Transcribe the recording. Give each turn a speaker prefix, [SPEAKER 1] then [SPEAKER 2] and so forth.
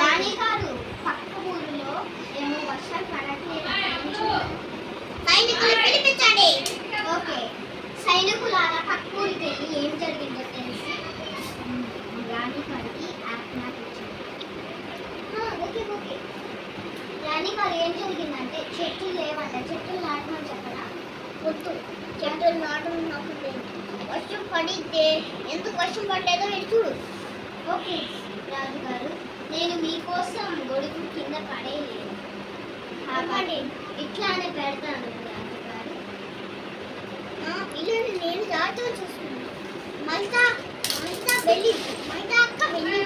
[SPEAKER 1] రాణి గారు పక్క ఊరిలో ఏమో వర్షాలు పడట్లేదు. సైనికులు పిలిపించండి. ఓకే, సైనికులు అలా పక్క ఊరికి వెళ్ళి ఏం జరిగిందో తెలిసి రాణి గారికి ఆత్మహత్య వచ్చింది. ఓకే ఓకే, రాణి గారు ఏం జరిగిందంటే చెట్లు లేవంట, చెట్లు నాటమని చెప్పరా? వద్దు, చెట్లు నాటమని నాకు లేదు. వర్షం పడితే ఎందుకు వర్షం పడలేదో నేను చూడు. ఓకే రాజుగారు, నేను మీకోసం గొడుగు కింద పడేయలేదు కాబట్టి ఇట్లానే పెడతాను రాజుగారు. ఇల్లు నేను జాగ్రత్తగా చూసుకున్నాను. మైతా మైతా వెళ్ళి మైతా అక్క వెళ్ళి